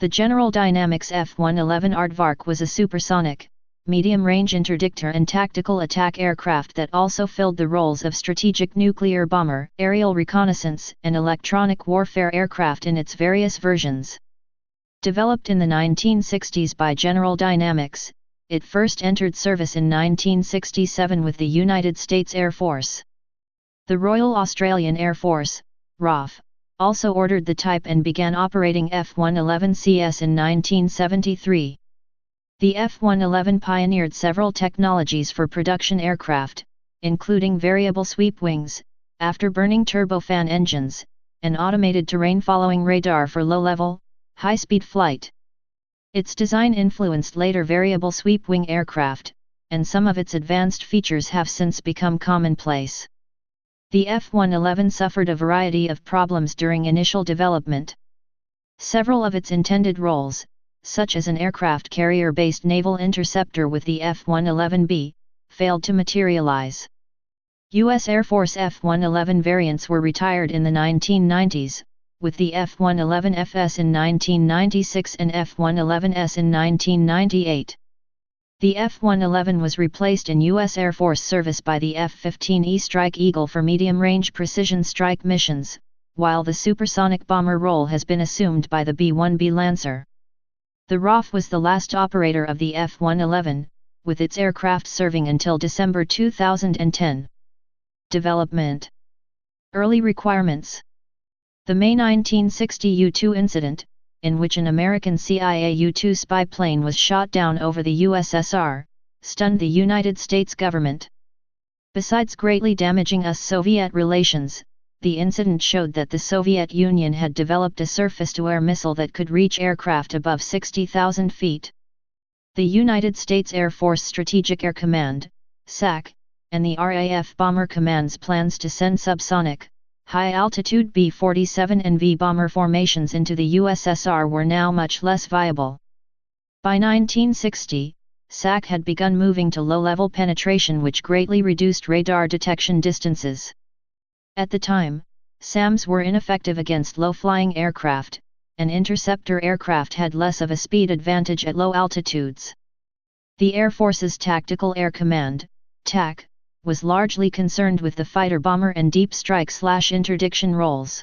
The General Dynamics F-111 Aardvark was a supersonic, medium-range interdictor and tactical attack aircraft that also filled the roles of strategic nuclear bomber, aerial reconnaissance, and electronic warfare aircraft in its various versions. Developed in the 1960s by General Dynamics, it first entered service in 1967 with the United States Air Force. The Royal Australian Air Force, RAF, also ordered the type and began operating F-111CS in 1973. The F-111 pioneered several technologies for production aircraft, including variable sweep wings, afterburning turbofan engines, and automated terrain-following radar for low-level, high-speed flight. Its design influenced later variable sweep wing aircraft, and some of its advanced features have since become commonplace. The F-111 suffered a variety of problems during initial development. Several of its intended roles, such as an aircraft carrier-based naval interceptor with the F-111B, failed to materialize. U.S. Air Force F-111 variants were retired in the 1990s, with the F-111FS in 1996 and F-111S in 1998. The F-111 was replaced in U.S. Air Force service by the F-15E Strike Eagle for medium-range precision strike missions, while the supersonic bomber role has been assumed by the B-1B Lancer. The RAF was the last operator of the F-111, with its aircraft serving until December 2010. Development. Early requirements. The May 1960 U-2 incident, in which an American CIA U-2 spy plane was shot down over the USSR, stunned the United States government. Besides greatly damaging US-Soviet relations, the incident showed that the Soviet Union had developed a surface-to-air missile that could reach aircraft above 60,000 feet. The United States Air Force Strategic Air Command, SAC, and the RAF Bomber Command's plans to send subsonic, high-altitude B-47 and V-bomber formations into the USSR were now much less viable. By 1960, SAC had begun moving to low-level penetration, which greatly reduced radar detection distances. At the time, SAMs were ineffective against low-flying aircraft, and interceptor aircraft had less of a speed advantage at low altitudes. The Air Force's Tactical Air Command, TAC, was largely concerned with the fighter-bomber and deep strike/interdiction roles.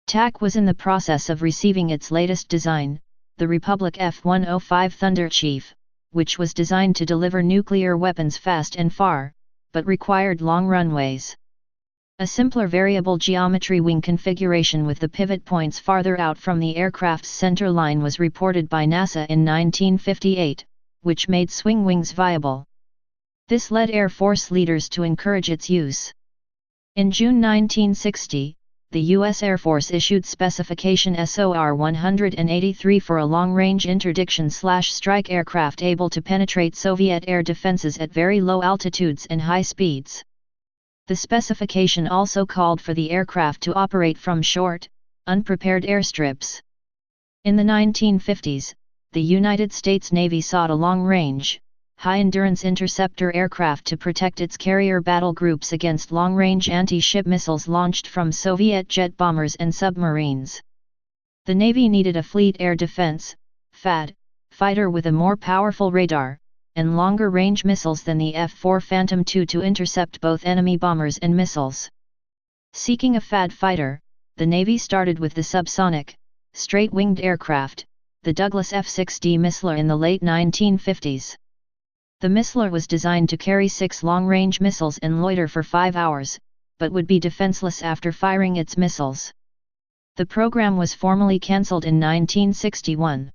TAC was in the process of receiving its latest design, the Republic F-105 Thunder Chief, which was designed to deliver nuclear weapons fast and far, but required long runways. A simpler variable geometry wing configuration with the pivot points farther out from the aircraft's center line was reported by NASA in 1958, which made swing wings viable. This led Air Force leaders to encourage its use. In June 1960, the U.S. Air Force issued Specification SOR 183 for a long-range interdiction/strike aircraft able to penetrate Soviet air defenses at very low altitudes and high speeds. The specification also called for the aircraft to operate from short, unprepared airstrips. In the 1950s, the United States Navy sought a long-range, high-endurance interceptor aircraft to protect its carrier battle groups against long-range anti-ship missiles launched from Soviet jet bombers and submarines. The Navy needed a Fleet Air Defense (FAD) fighter with a more powerful radar, and longer-range missiles than the F-4 Phantom II to intercept both enemy bombers and missiles. Seeking a FAD fighter, the Navy started with the subsonic, straight-winged aircraft, the Douglas F-6D Missler in the late 1950s. The Missler was designed to carry 6 long-range missiles and loiter for 5 hours, but would be defenseless after firing its missiles. The program was formally cancelled in 1961.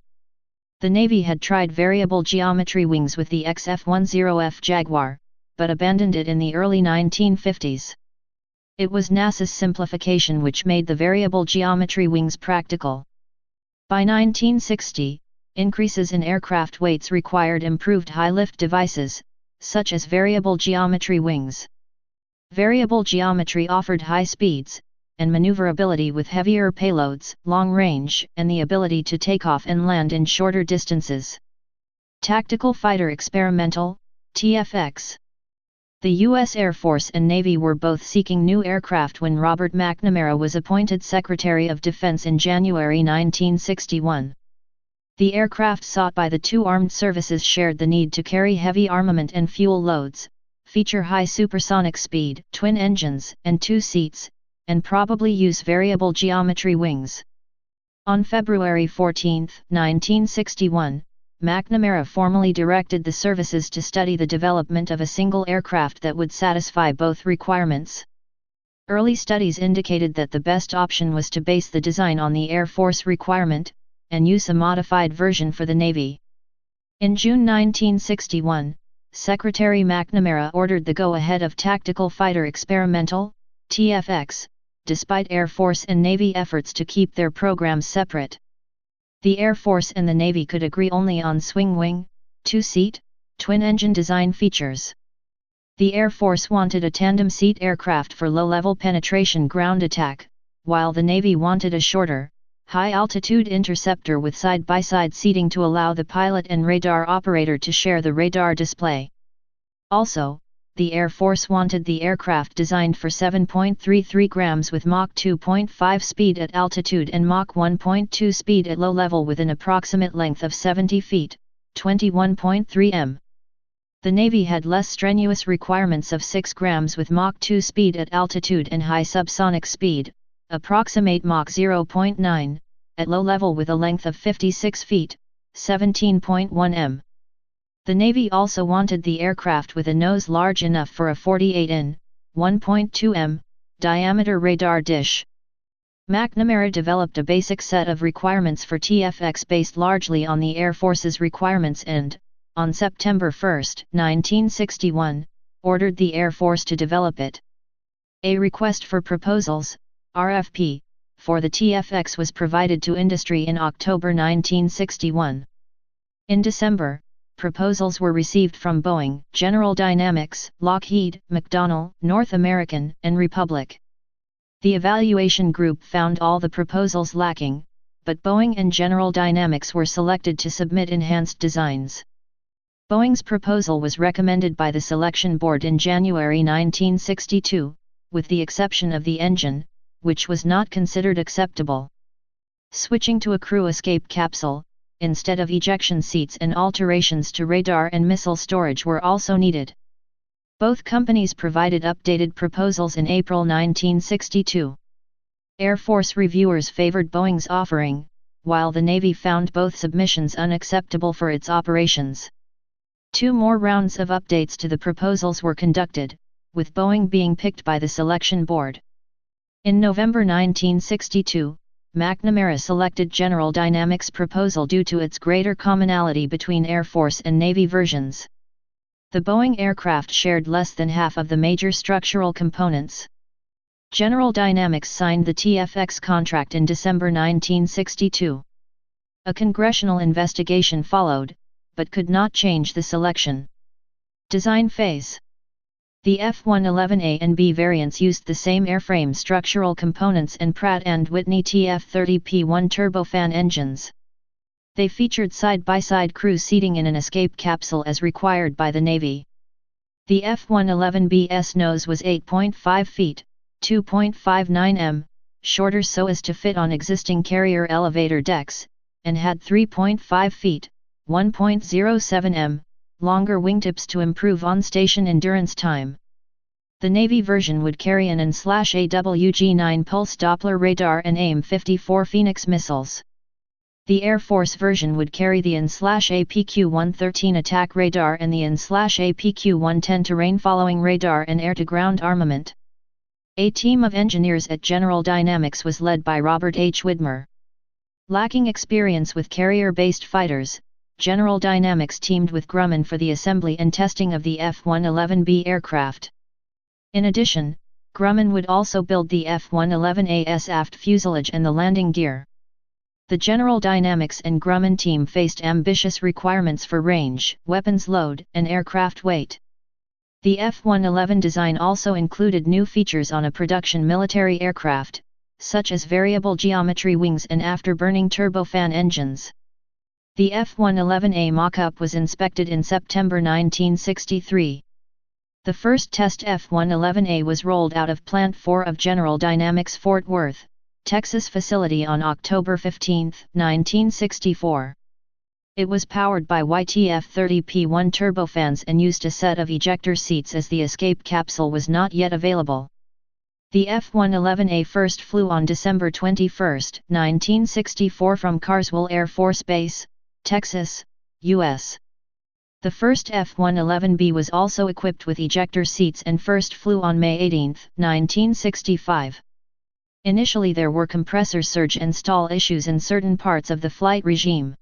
The Navy had tried variable geometry wings with the XF-10F Jaguar, but abandoned it in the early 1950s. It was NASA's simplification which made the variable geometry wings practical. By 1960, increases in aircraft weights required improved high-lift devices, such as variable geometry wings. Variable geometry offered high speeds, and maneuverability with heavier payloads, long range, and the ability to take off and land in shorter distances. Tactical Fighter Experimental, TFX. The U.S. Air Force and Navy were both seeking new aircraft when Robert McNamara was appointed Secretary of Defense in January 1961. The aircraft sought by the two armed services shared the need to carry heavy armament and fuel loads, feature high supersonic speed, twin engines, and 2 seats, and probably use variable geometry wings. On February 14, 1961, McNamara formally directed the services to study the development of a single aircraft that would satisfy both requirements. Early studies indicated that the best option was to base the design on the Air Force requirement, and use a modified version for the Navy. In June 1961, Secretary McNamara ordered the go-ahead of Tactical Fighter Experimental, TFX, despite Air Force and Navy efforts to keep their programs separate. The Air Force and the Navy could agree only on swing-wing, 2-seat, twin-engine design features. The Air Force wanted a tandem-seat aircraft for low-level penetration ground attack, while the Navy wanted a shorter, high-altitude interceptor with side-by-side seating to allow the pilot and radar operator to share the radar display. Also, the Air Force wanted the aircraft designed for 7.33 grams with Mach 2.5 speed at altitude and Mach 1.2 speed at low level with an approximate length of 70 feet, 21.3 m. The Navy had less strenuous requirements of 6 grams with Mach 2 speed at altitude and high subsonic speed, approximate Mach 0.9, at low level with a length of 56 feet, 17.1 m. The Navy also wanted the aircraft with a nose large enough for a 48 in, 1.2 m, diameter radar dish. McNamara developed a basic set of requirements for TFX based largely on the Air Force's requirements and, on September 1, 1961, ordered the Air Force to develop it. A request for proposals, RFP, for the TFX was provided to industry in October 1961. In December, proposals were received from Boeing, General Dynamics, Lockheed, McDonnell, North American, and Republic. The evaluation group found all the proposals lacking, but Boeing and General Dynamics were selected to submit enhanced designs. Boeing's proposal was recommended by the selection board in January 1962, with the exception of the engine, which was not considered acceptable. Switching to a crew escape capsule, instead of ejection seats, and alterations to radar and missile storage were also needed. Both companies provided updated proposals in April 1962. Air Force reviewers favored Boeing's offering, while the Navy found both submissions unacceptable for its operations. 2 more rounds of updates to the proposals were conducted, with Boeing being picked by the selection board. In November 1962, McNamara selected General Dynamics' proposal due to its greater commonality between Air Force and Navy versions. The Boeing aircraft shared less than half of the major structural components. General Dynamics signed the TFX contract in December 1962. A congressional investigation followed, but could not change the selection. Design phase. The F-111A and B variants used the same airframe structural components and Pratt & Whitney TF-30P1 turbofan engines. They featured side-by-side crew seating in an escape capsule as required by the Navy. The F-111B's nose was 8.5 feet, 2.59 m, shorter so as to fit on existing carrier elevator decks, and had 3.5 feet, 1.07 m, longer wingtips to improve on-station endurance time. The Navy version would carry an AN/AWG-9 pulse Doppler radar and AIM-54 Phoenix missiles. The Air Force version would carry the AN/APQ-113 attack radar and the AN/APQ-110 terrain-following radar and air-to-ground armament. A team of engineers at General Dynamics was led by Robert H. Widmer. Lacking experience with carrier-based fighters, General Dynamics teamed with Grumman for the assembly and testing of the F-111B aircraft. In addition, Grumman would also build the F-111A's aft fuselage and the landing gear. The General Dynamics and Grumman team faced ambitious requirements for range, weapons load, and aircraft weight. The F-111 design also included new features on a production military aircraft, such as variable geometry wings and afterburning turbofan engines. The F-111A mock-up was inspected in September 1963. The first test F-111A was rolled out of Plant 4 of General Dynamics Fort Worth, Texas facility on October 15, 1964. It was powered by YTF-30P1 turbofans and used a set of ejector seats as the escape capsule was not yet available. The F-111A first flew on December 21, 1964 from Carswell Air Force Base, Texas, U.S. The first F-111B was also equipped with ejector seats and first flew on May 18, 1965. Initially there were compressor surge and stall issues in certain parts of the flight regime.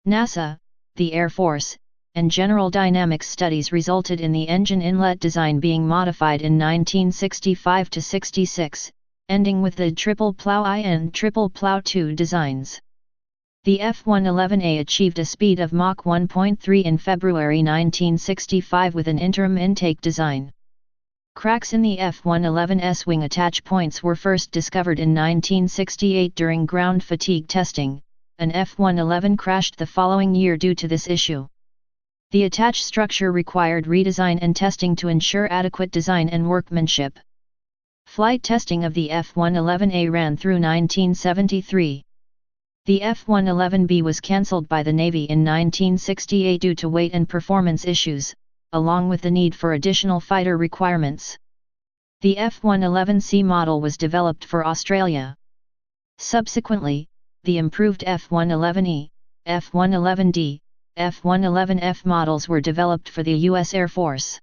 NASA, the Air Force, and General Dynamics studies resulted in the engine inlet design being modified in 1965–66, ending with the triple plow I and triple plow II designs. The F-111A achieved a speed of Mach 1.3 in February 1965 with an interim intake design. Cracks in the F-111's wing attach points were first discovered in 1968 during ground fatigue testing. An F-111 crashed the following year due to this issue. The attach structure required redesign and testing to ensure adequate design and workmanship. Flight testing of the F-111A ran through 1973. The F-111B was cancelled by the Navy in 1968 due to weight and performance issues, along with the need for additional fighter requirements. The F-111C model was developed for Australia. Subsequently, the improved F-111E, F-111D, F-111F models were developed for the U.S. Air Force.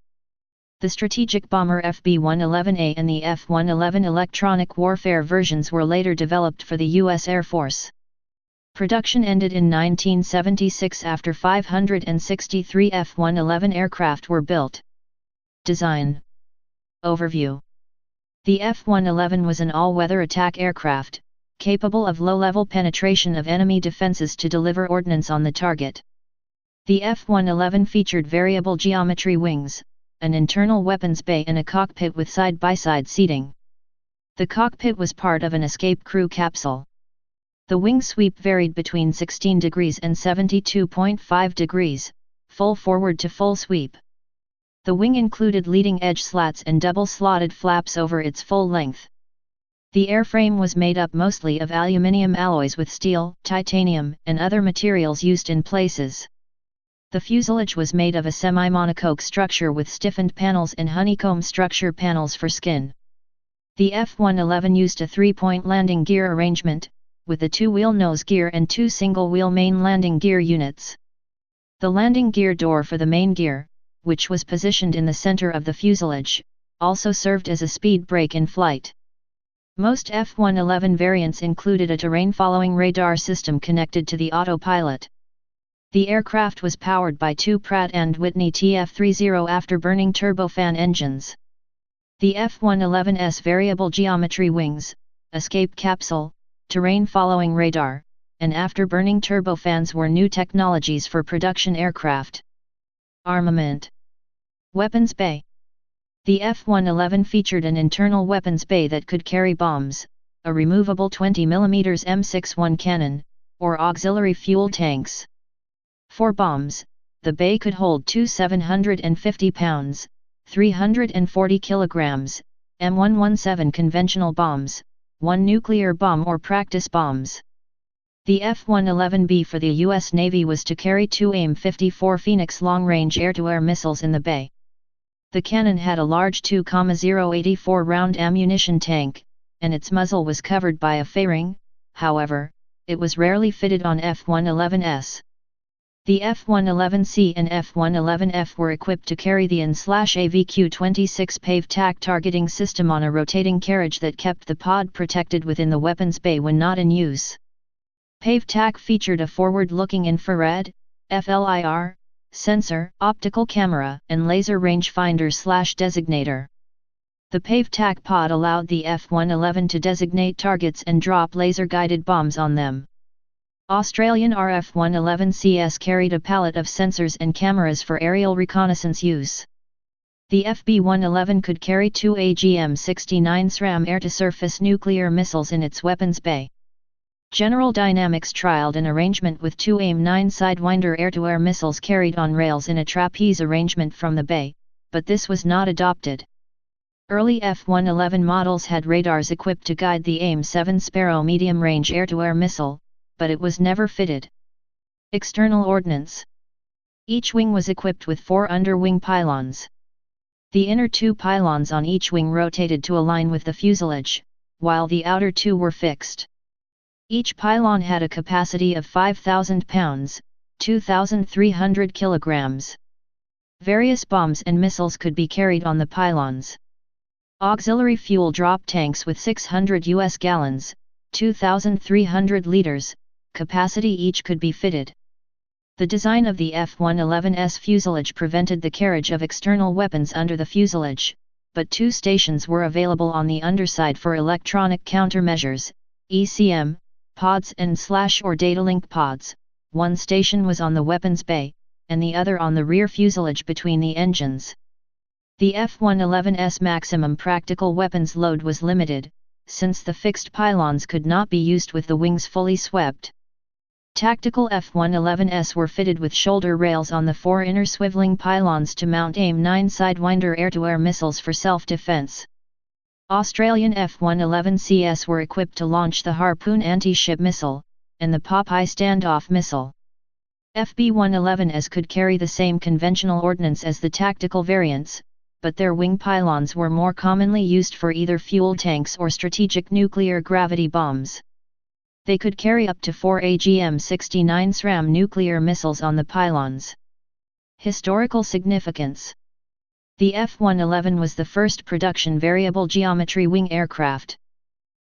The strategic bomber FB-111A and the F-111 electronic warfare versions were later developed for the U.S. Air Force. Production ended in 1976 after 563 F-111 aircraft were built. Design Overview. The F-111 was an all-weather attack aircraft, capable of low-level penetration of enemy defenses to deliver ordnance on the target. The F-111 featured variable geometry wings, an internal weapons bay and a cockpit with side-by-side seating. The cockpit was part of an escape crew capsule. The wing sweep varied between 16 degrees and 72.5 degrees, full forward to full sweep. The wing included leading-edge slats and double-slotted flaps over its full length. The airframe was made up mostly of aluminium alloys with steel, titanium, and other materials used in places. The fuselage was made of a semi-monocoque structure with stiffened panels and honeycomb structure panels for skin. The F-111 used a three-point landing gear arrangement, with a two-wheel nose gear and two single-wheel main landing gear units. The landing gear door for the main gear, which was positioned in the center of the fuselage, also served as a speed brake in flight. Most F-111 variants included a terrain-following radar system connected to the autopilot. The aircraft was powered by two Pratt & Whitney TF-30 afterburning turbofan engines. The F-111's variable geometry wings, escape capsule, terrain-following radar, and afterburning turbofans were new technologies for production aircraft. Armament Weapons Bay. The F-111 featured an internal weapons bay that could carry bombs, a removable 20mm M61 cannon, or auxiliary fuel tanks. For bombs, the bay could hold two 750 pounds, 340 kilograms, M117 conventional bombs, one nuclear bomb or practice bombs. The F-111B for the U.S. Navy was to carry two AIM-54 Phoenix long-range air-to-air missiles in the bay. The cannon had a large 2,084 round ammunition tank, and its muzzle was covered by a fairing. However, it was rarely fitted on F-111s. The F-111C and F-111F were equipped to carry the AN/AVQ-26 PAVE TAC targeting system on a rotating carriage that kept the pod protected within the weapons bay when not in use. PAVE TAC featured a forward-looking infrared, FLIR, sensor, optical camera, and laser rangefinder/designator. The PAVE TAC pod allowed the F-111 to designate targets and drop laser-guided bombs on them. Australian RF-111CS carried a pallet of sensors and cameras for aerial reconnaissance use. The FB-111 could carry two AGM-69 SRAM air-to-surface nuclear missiles in its weapons bay. General Dynamics trialed an arrangement with two AIM-9 Sidewinder air-to-air missiles carried on rails in a trapeze arrangement from the bay, but this was not adopted. Early F-111 models had radars equipped to guide the AIM-7 Sparrow medium-range air-to-air missile, but it was never fitted. External ordnance. Each wing was equipped with 4 underwing pylons. The inner 2 pylons on each wing rotated to align with the fuselage, while the outer 2 were fixed. Each pylon had a capacity of 5,000 pounds, 2,300 kilograms. Various bombs and missiles could be carried on the pylons. Auxiliary fuel drop tanks with 600 US gallons, 2,300 liters, capacity each could be fitted. The design of the F-111's fuselage prevented the carriage of external weapons under the fuselage, but 2 stations were available on the underside for electronic countermeasures, ECM, pods and / or data link pods. One station was on the weapons bay, and the other on the rear fuselage between the engines. The F-111's maximum practical weapons load was limited, since the fixed pylons could not be used with the wings fully swept. Tactical F-111s were fitted with shoulder rails on the 4 inner swiveling pylons to mount AIM-9 Sidewinder air-to-air missiles for self-defense. Australian F-111Cs were equipped to launch the Harpoon anti-ship missile, and the Popeye standoff missile. FB-111s could carry the same conventional ordnance as the tactical variants, but their wing pylons were more commonly used for either fuel tanks or strategic nuclear gravity bombs. They could carry up to 4 AGM-69 SRAM nuclear missiles on the pylons. Historical significance. The F-111 was the first production variable geometry wing aircraft.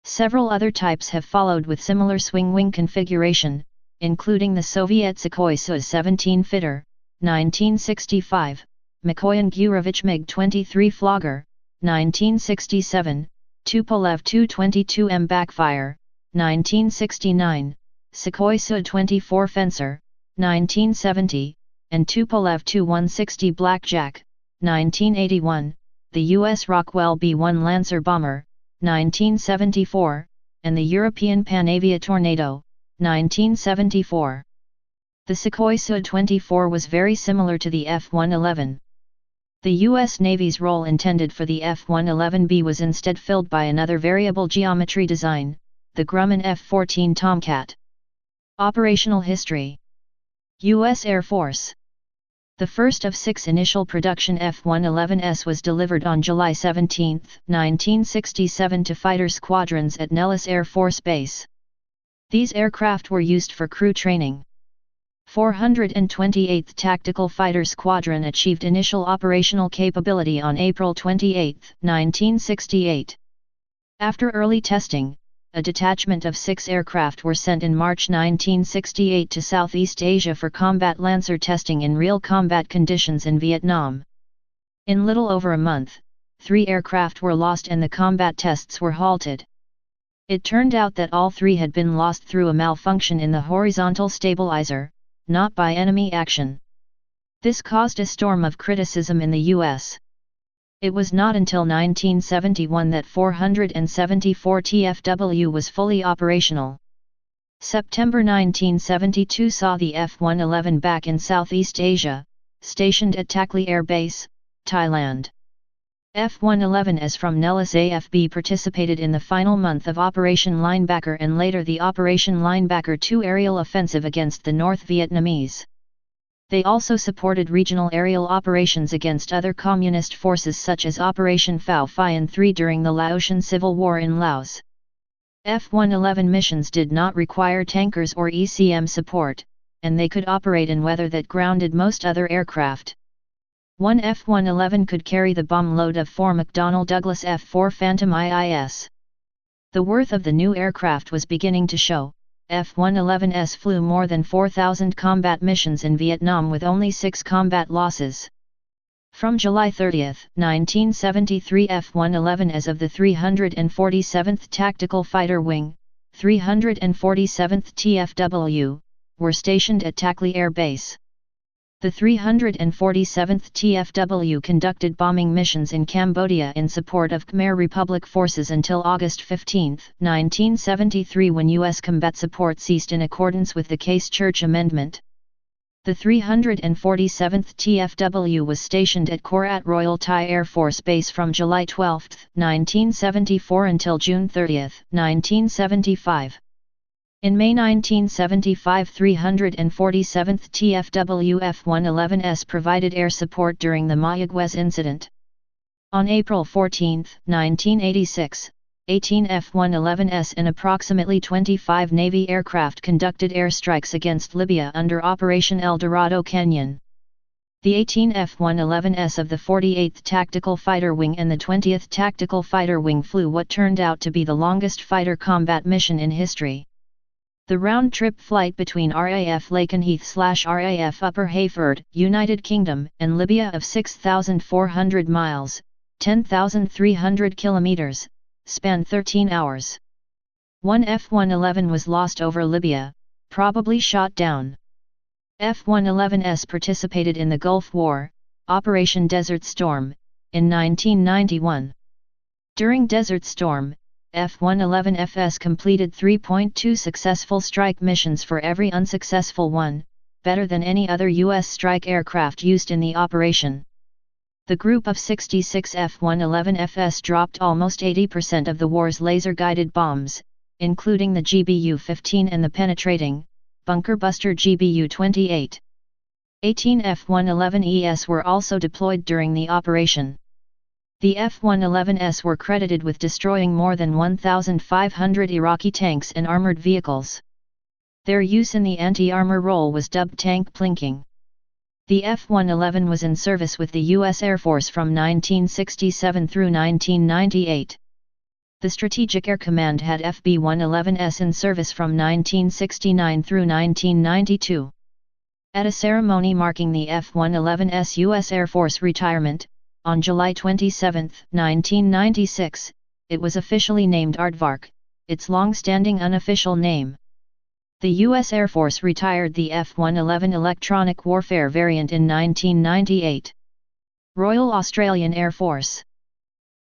Several other types have followed with similar swing wing configuration, including the Soviet Sukhoi Su-17 Fitter, 1965, Mikoyan Gurevich MiG-23 Flogger, 1967, Tupolev Tu-22M Backfire, 1969, Sukhoi Su-24 Fencer, 1970, and Tupolev Tu-160 Blackjack, 1981, the U.S. Rockwell B-1 Lancer Bomber, 1974, and the European Panavia Tornado, 1974. The Sukhoi Su-24 was very similar to the F-111. The U.S. Navy's role intended for the F-111B was instead filled by another variable geometry design, the Grumman F-14 Tomcat. Operational history. U.S. Air Force. The first of 6 initial production F-111s was delivered on July 17, 1967 to fighter squadrons at Nellis Air Force Base. These aircraft were used for crew training. 428th Tactical Fighter Squadron achieved initial operational capability on April 28, 1968. After early testing, a detachment of 6 aircraft were sent in March 1968 to Southeast Asia for combat Lancer testing in real combat conditions in Vietnam. In little over a month, 3 aircraft were lost and the combat tests were halted. It turned out that all 3 had been lost through a malfunction in the horizontal stabilizer, not by enemy action. This caused a storm of criticism in the U.S. It was not until 1971 that 474 TFW was fully operational. September 1972 saw the F-111 back in Southeast Asia, stationed at Takli Air Base, Thailand. F-111s from Nellis AFB participated in the final month of Operation Linebacker and later the Operation Linebacker 2 aerial offensive against the North Vietnamese. They also supported regional aerial operations against other communist forces such as Operation Phao Phayan 3 during the Laotian Civil War in Laos. F-111 missions did not require tankers or ECM support, and they could operate in weather that grounded most other aircraft. One F-111 could carry the bomb load of 4 McDonnell Douglas F-4 Phantom IIS. The worth of the new aircraft was beginning to show. F-111s flew more than 4,000 combat missions in Vietnam with only 6 combat losses. From July 30, 1973 F-111s of the 347th Tactical Fighter Wing, 347th TFW, were stationed at Takli Air Base. The 347th TFW conducted bombing missions in Cambodia in support of Khmer Republic forces until August 15, 1973 when U.S. combat support ceased in accordance with the Case Church Amendment. The 347th TFW was stationed at Korat Royal Thai Air Force Base from July 12, 1974 until June 30, 1975. In May 1975, 347th TFW F-111S provided air support during the Mayaguez incident. On April 14, 1986, 18 F-111S and approximately 25 Navy aircraft conducted airstrikes against Libya under Operation El Dorado Canyon. The 18 F-111S of the 48th Tactical Fighter Wing and the 20th Tactical Fighter Wing flew what turned out to be the longest fighter combat mission in history. The round-trip flight between RAF Lakenheath/RAF Upper Heyford, United Kingdom, and Libya of 6,400 miles, 10,300 kilometers, spanned 13 hours. One F-111 was lost over Libya, probably shot down. F-111S participated in the Gulf War, Operation Desert Storm, in 1991. During Desert Storm, F-111FS completed 3.2 successful strike missions for every unsuccessful one, better than any other U.S. strike aircraft used in the operation. The group of 66 F-111FS dropped almost 80% of the war's laser-guided bombs, including the GBU-15 and the penetrating, bunker-buster GBU-28. 18 F-111Es were also deployed during the operation. The F-111S were credited with destroying more than 1,500 Iraqi tanks and armored vehicles. Their use in the anti-armor role was dubbed tank plinking. The F-111 was in service with the U.S. Air Force from 1967 through 1998. The Strategic Air Command had FB-111S in service from 1969 through 1992. At a ceremony marking the F-111S U.S. Air Force retirement, on July 27, 1996, it was officially named Aardvark, its long-standing unofficial name. The U.S. Air Force retired the F-111 electronic warfare variant in 1998. Royal Australian Air Force.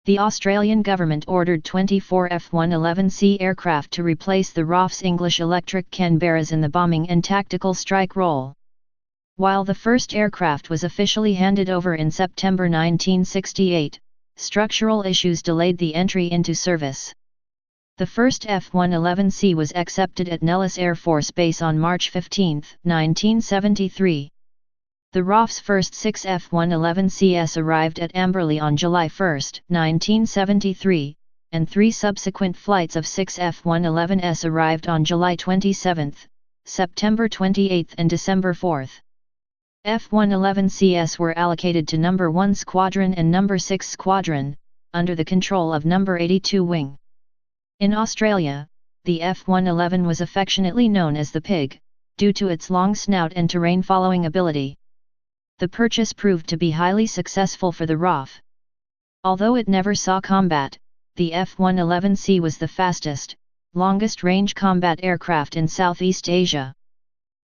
The Australian government ordered 24 F-111C aircraft to replace the RAF's English Electric Canberras in the bombing and tactical strike role. While the first aircraft was officially handed over in September 1968, structural issues delayed the entry into service. The first F-111C was accepted at Nellis Air Force Base on March 15, 1973. The RAF's first 6 F-111Cs arrived at Amberley on July 1, 1973, and 3 subsequent flights of 6 F-111S arrived on July 27, September 28 and December 4. F-111Cs were allocated to No. 1 Squadron and No. 6 Squadron, under the control of No. 82 Wing. In Australia, the F-111 was affectionately known as the Pig, due to its long snout and terrain-following ability. The purchase proved to be highly successful for the RAF. Although it never saw combat, the F-111C was the fastest, longest-range combat aircraft in Southeast Asia.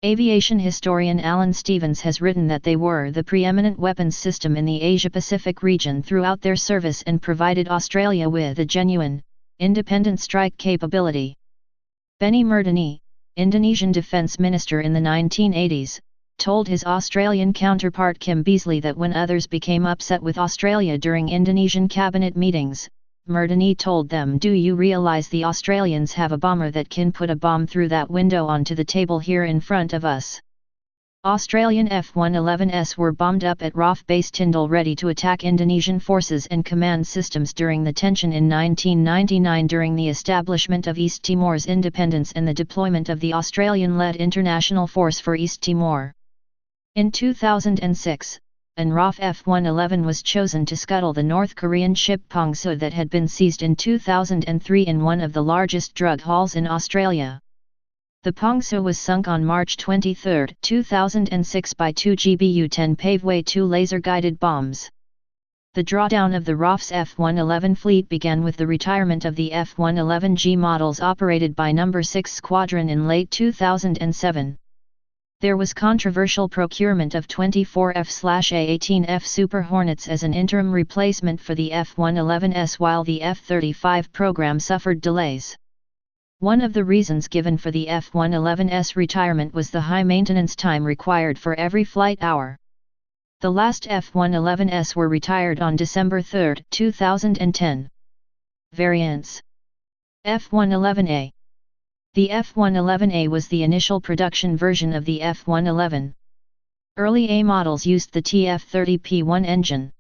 Aviation historian Alan Stevens has written that they were the preeminent weapons system in the Asia-Pacific region throughout their service and provided Australia with a genuine, independent strike capability. Benny Murdani, Indonesian defence minister in the 1980s, told his Australian counterpart Kim Beazley that when others became upset with Australia during Indonesian cabinet meetings, Murdani told them, "Do you realise the Australians have a bomber that can put a bomb through that window onto the table here in front of us?" Australian F-111s were bombed up at RAF Base Tyndall ready to attack Indonesian forces and command systems during the tension in 1999 during the establishment of East Timor's independence and the deployment of the Australian-led International Force for East Timor. In 2006, an RAF F-111 was chosen to scuttle the North Korean ship Pongsu that had been seized in 2003 in one of the largest drug hauls in Australia. The Pongsu was sunk on March 23, 2006 by 2 GBU-10 Paveway 2 laser-guided bombs. The drawdown of the RAF's F-111 fleet began with the retirement of the F-111G models operated by No. 6 Squadron in late 2007. There was controversial procurement of 24 F/A-18F Super Hornets as an interim replacement for the F-111S while the F-35 program suffered delays. One of the reasons given for the F-111S retirement was the high maintenance time required for every flight hour. The last F-111S were retired on December 3, 2010. Variants: F-111A. The F-111A was the initial production version of the F-111. Early A models used the TF-30P1 engine.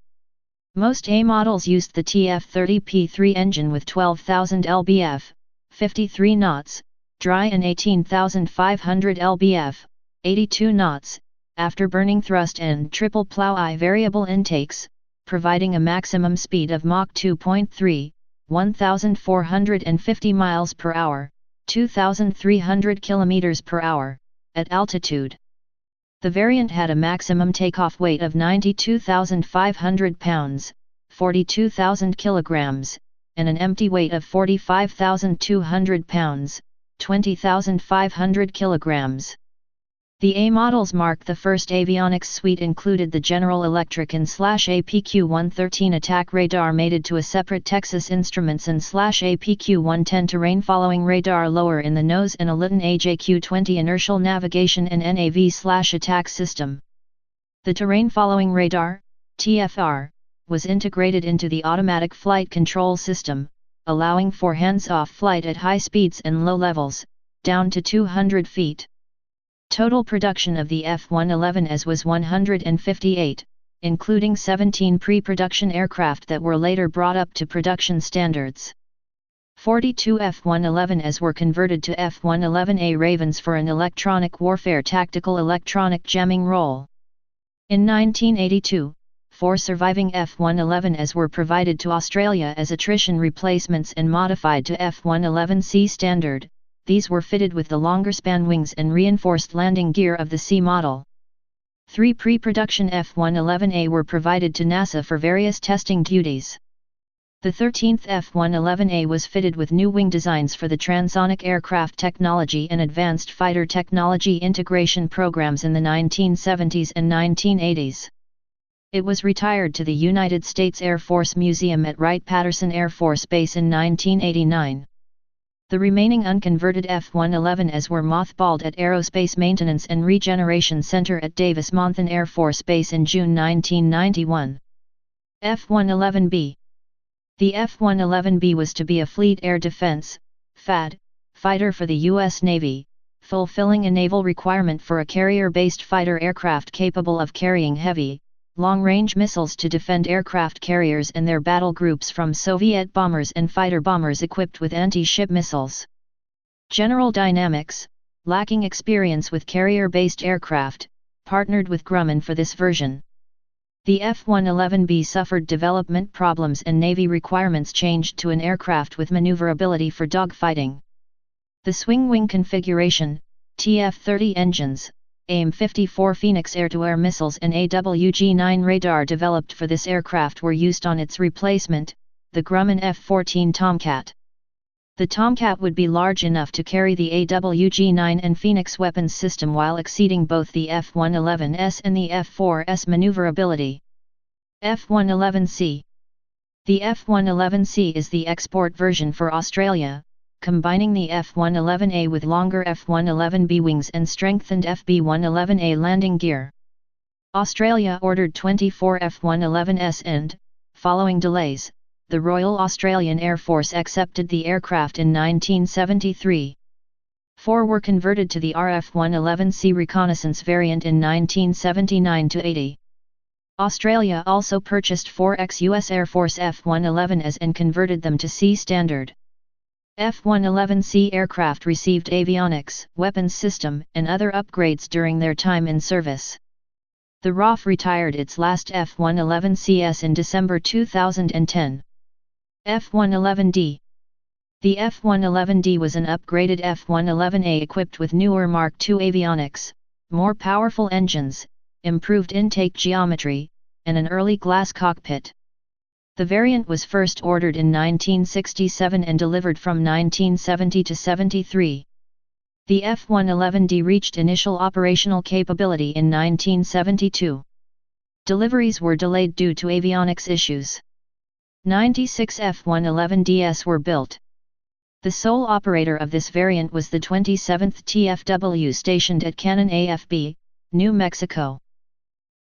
Most A models used the TF-30P3 engine with 12,000 lbf, 53 knots, dry and 18,500 lbf, 82 knots, afterburning thrust and triple plow-I variable intakes, providing a maximum speed of Mach 2.3, 1,450 miles per hour, 2,300 kilometers per hour, at altitude. The variant had a maximum takeoff weight of 92,500 pounds, 42,000 kilograms, and an empty weight of 45,200 pounds, 20,500 kilograms. The A models marked the first avionics suite included the General Electric and /APQ-113 attack radar mated to a separate Texas Instruments and /APQ-110 terrain following radar lower in the nose and a Litton AJQ-20 inertial navigation and NAV/attack system. The terrain following radar, TFR, was integrated into the automatic flight control system, allowing for hands-off flight at high speeds and low levels, down to 200 feet. Total production of the F-111S was 158, including 17 pre-production aircraft that were later brought up to production standards. 42 F-111S were converted to F-111A Ravens for an electronic warfare tactical electronic jamming role. In 1982, 4 surviving F-111S were provided to Australia as attrition replacements and modified to F-111C standard. These were fitted with the longer span wings and reinforced landing gear of the C model. 3 pre-production F-111A were provided to NASA for various testing duties. The 13th F-111A was fitted with new wing designs for the transonic aircraft technology and advanced fighter technology integration programs in the 1970s and 1980s. It was retired to the United States Air Force Museum at Wright-Patterson Air Force Base in 1989. The remaining unconverted F-111s were mothballed at Aerospace Maintenance and Regeneration Center at Davis-Monthan Air Force Base in June 1991. F-111B. The F-111B was to be a Fleet Air Defense (FAD) fighter for the U.S. Navy, fulfilling a naval requirement for a carrier-based fighter aircraft capable of carrying heavy, long-range missiles to defend aircraft carriers and their battle groups from Soviet bombers and fighter bombers equipped with anti-ship missiles. General Dynamics, lacking experience with carrier-based aircraft, partnered with Grumman for this version. The F-111B suffered development problems and Navy requirements changed to an aircraft with maneuverability for dogfighting. The swing wing configuration, TF-30 engines, AIM-54 Phoenix air-to-air missiles and AWG-9 radar developed for this aircraft were used on its replacement, the Grumman F-14 Tomcat. The Tomcat would be large enough to carry the AWG-9 and Phoenix weapons system while exceeding both the F-111S and the F-4S maneuverability. F-111C. The F-111C is the export version for Australia, combining the F-111A with longer F-111B wings and strengthened FB-111A landing gear. Australia ordered 24 F-111S and, following delays, the Royal Australian Air Force accepted the aircraft in 1973. 4 were converted to the RF-111C reconnaissance variant in 1979–80. Australia also purchased 4 ex-US Air Force F-111s and converted them to C standard. F-111C aircraft received avionics, weapons system, and other upgrades during their time in service. The RAF retired its last F-111CS in December 2010. F-111D. The F-111D was an upgraded F-111A equipped with newer Mark II avionics, more powerful engines, improved intake geometry, and an early glass cockpit. The variant was first ordered in 1967 and delivered from 1970 to 73. The F-111D reached initial operational capability in 1972. Deliveries were delayed due to avionics issues. 96 F-111DS were built. The sole operator of this variant was the 27th TFW stationed at Cannon AFB, New Mexico.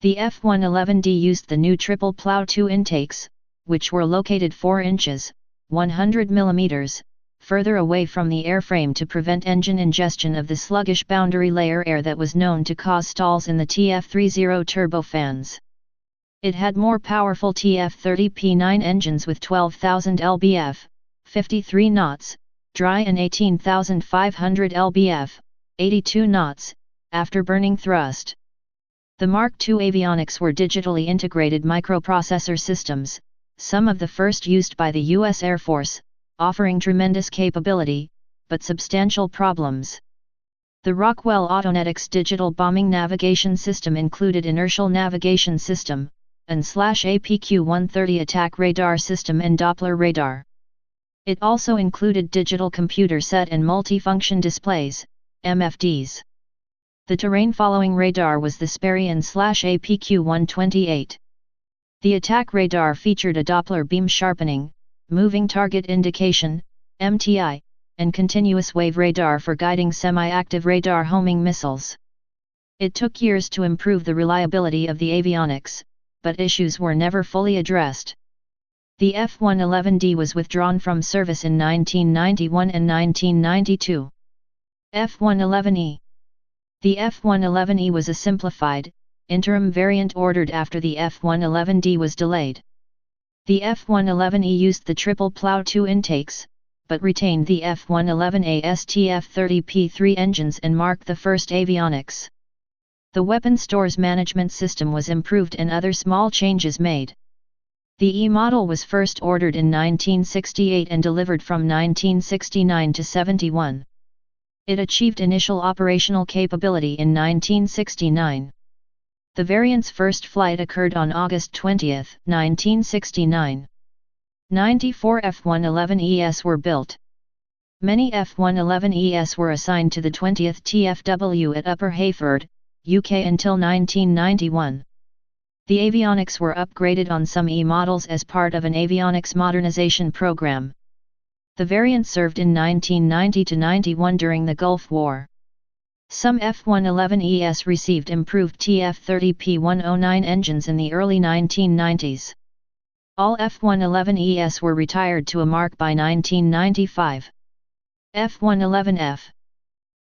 The F-111D used the new triple plow 2 intakes, which were located 4 inches, 100 mm, further away from the airframe to prevent engine ingestion of the sluggish boundary layer air that was known to cause stalls in the TF30 turbofans. It had more powerful TF30P9 engines with 12,000 lbf, 53 knots, dry and 18,500 lbf, 82 knots, afterburning thrust. The Mark II avionics were digitally integrated microprocessor systems, some of the first used by the U.S. Air Force, offering tremendous capability, but substantial problems. The Rockwell Autonetics digital bombing navigation system included inertial navigation system, AN/APQ-130 attack radar system and Doppler radar. It also included digital computer set and multifunction displays, MFDs. The terrain-following radar was the Sperry AN/APQ-128. The attack radar featured a Doppler beam sharpening, moving target indication, MTI, and continuous wave radar for guiding semi-active radar homing missiles. It took years to improve the reliability of the avionics, but issues were never fully addressed. The F-111D was withdrawn from service in 1991 and 1992. F-111E. The F-111E was a simplified, interim variant ordered after the F-111D was delayed. The F-111E used the triple plow 2 intakes, but retained the F-111A STF-30P3 engines and marked the first avionics. The weapon stores management system was improved and other small changes made. The E model was first ordered in 1968 and delivered from 1969 to 71. It achieved initial operational capability in 1969. The variant's first flight occurred on August 20, 1969. 94 F-111ES were built. Many F-111ES were assigned to the 20th TFW at Upper Hayford, UK until 1991. The avionics were upgraded on some E models as part of an avionics modernization program. The variant served in 1990 to 91 during the Gulf War. Some F-111ES received improved TF-30P109 engines in the early 1990s. All F-111ES were retired to a mark by 1995. F-111F.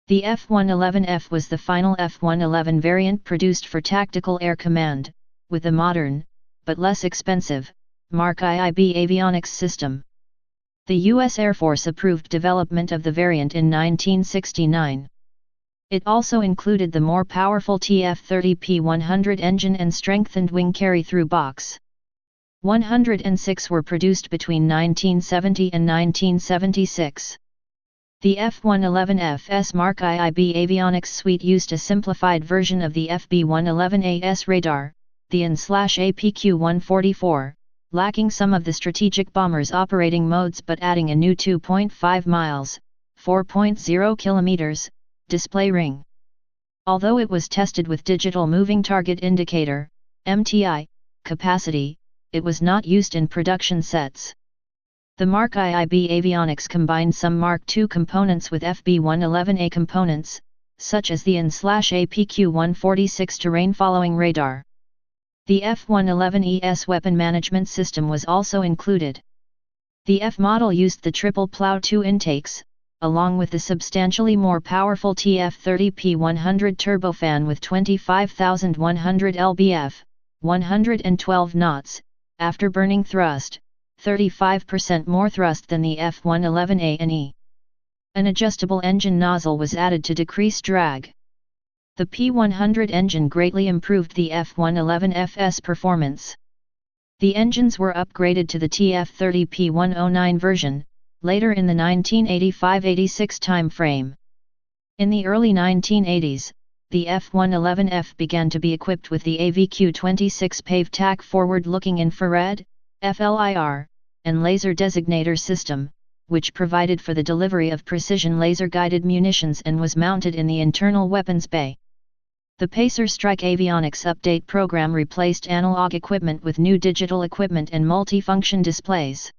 The F-111F was the final F-111 variant produced for Tactical Air Command, with a modern, but less expensive, Mark IIB avionics system. The U.S. Air Force approved development of the variant in 1969. It also included the more powerful TF-30P100 engine and strengthened wing carry-through box. 106 were produced between 1970 and 1976. The F-111F's Mark IIB avionics suite used a simplified version of the FB-111AS radar, the AN/APQ-144, lacking some of the strategic bomber's operating modes but adding a new 2.5 miles, 4.0 kilometers, display ring. Although it was tested with digital moving target indicator, MTI, capacity, it was not used in production sets. The Mark IIB avionics combined some Mark II components with FB-111A components, such as the AN/APQ-146 terrain-following radar. The F-111ES weapon management system was also included. The F model used the triple plow 2 intakes, along with the substantially more powerful TF-30P100 turbofan with 25,100 lbf, 112 knots, afterburning thrust, 35% more thrust than the F-111A and E. An adjustable engine nozzle was added to decrease drag. The P100 engine greatly improved the F-111F's performance. The engines were upgraded to the TF-30P109 version, later in the 1985-86 time frame. In the early 1980s, the F-111F began to be equipped with the AVQ-26 PAVE TAC forward-looking infrared, FLIR, and laser designator system, which provided for the delivery of precision laser-guided munitions and was mounted in the internal weapons bay. The Pacer Strike avionics update program replaced analog equipment with new digital equipment and multifunction displays.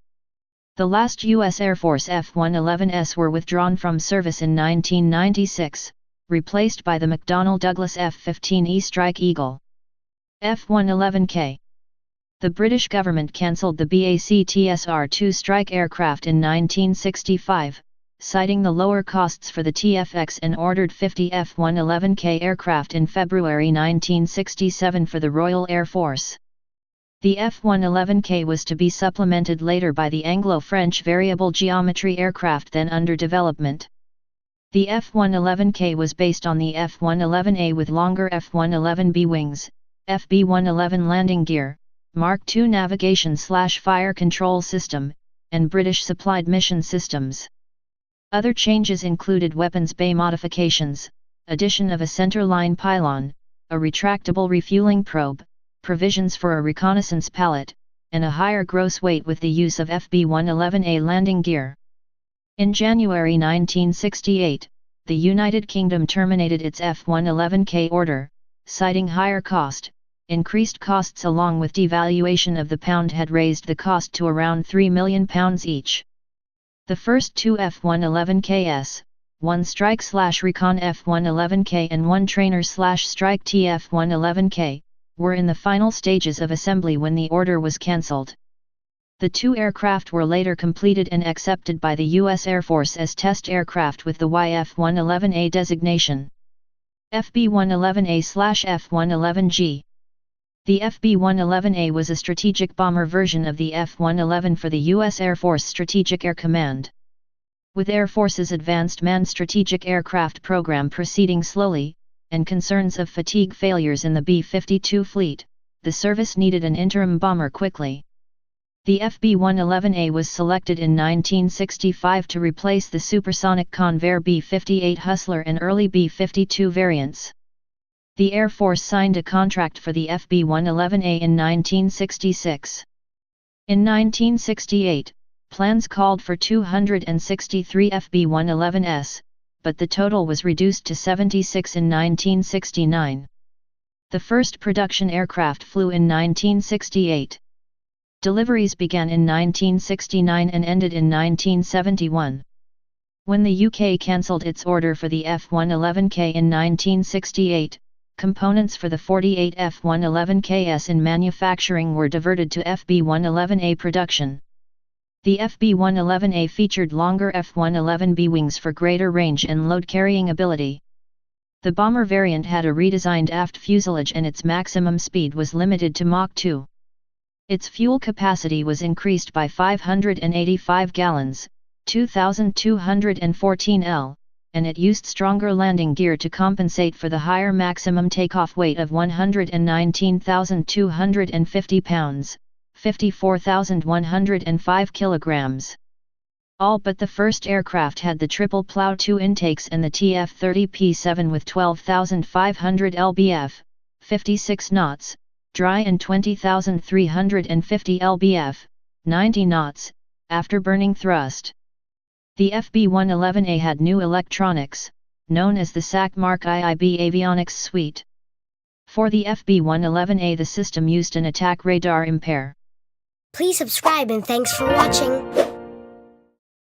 The last U.S. Air Force F-111s were withdrawn from service in 1996, replaced by the McDonnell Douglas F-15E Strike Eagle. F-111K. The British government cancelled the BAC-TSR-2 strike aircraft in 1965, citing the lower costs for the TFX, and ordered 50 F-111K aircraft in February 1967 for the Royal Air Force. The F-111K was to be supplemented later by the Anglo-French variable geometry aircraft then under development. The F-111K was based on the F-111A with longer F-111B wings, FB-111 landing gear, Mark II navigation/fire control system, and British-supplied mission systems. Other changes included weapons bay modifications, addition of a centerline pylon, a retractable refueling probe, provisions for a reconnaissance pallet, and a higher gross weight with the use of FB-111A landing gear. In January 1968, the United Kingdom terminated its F-111K order, citing higher cost. Increased costs along with devaluation of the pound had raised the cost to around £3 million each. The first two F-111KS, one strike/recon F-111K and one trainer/strike TF-111K, were in the final stages of assembly when the order was cancelled. The two aircraft were later completed and accepted by the U.S. Air Force as test aircraft with the YF-111A designation. FB-111A/F-111G. The FB-111A was a strategic bomber version of the F-111 for the U.S. Air Force Strategic Air Command. With Air Force's Advanced Manned Strategic Aircraft program proceeding slowly, and concerns of fatigue failures in the B-52 fleet, the service needed an interim bomber quickly. The FB-111A was selected in 1965 to replace the supersonic Convair B-58 Hustler and early B-52 variants. The Air Force signed a contract for the FB-111A in 1966. In 1968, plans called for 263 FB-111s, but the total was reduced to 76 in 1969. The first production aircraft flew in 1968. Deliveries began in 1969 and ended in 1971. When the UK cancelled its order for the F-111K in 1968, components for the 48 F-111KS in manufacturing were diverted to FB-111A production. The FB-111A featured longer F-111B wings for greater range and load-carrying ability. The bomber variant had a redesigned aft fuselage and its maximum speed was limited to Mach 2. Its fuel capacity was increased by 585 gallons, 2,214 L, and it used stronger landing gear to compensate for the higher maximum takeoff weight of 119,250 pounds, 54,105 kilograms. All but the first aircraft had the triple plow 2 intakes and the TF-30P7 with 12,500 lbf, 56 knots, dry and 20,350 lbf, 90 knots, afterburning thrust. The FB-111A had new electronics, known as the SAC Mark IIB avionics suite. For the FB-111A, the system used an attack radar impair. Please subscribe and thanks for watching.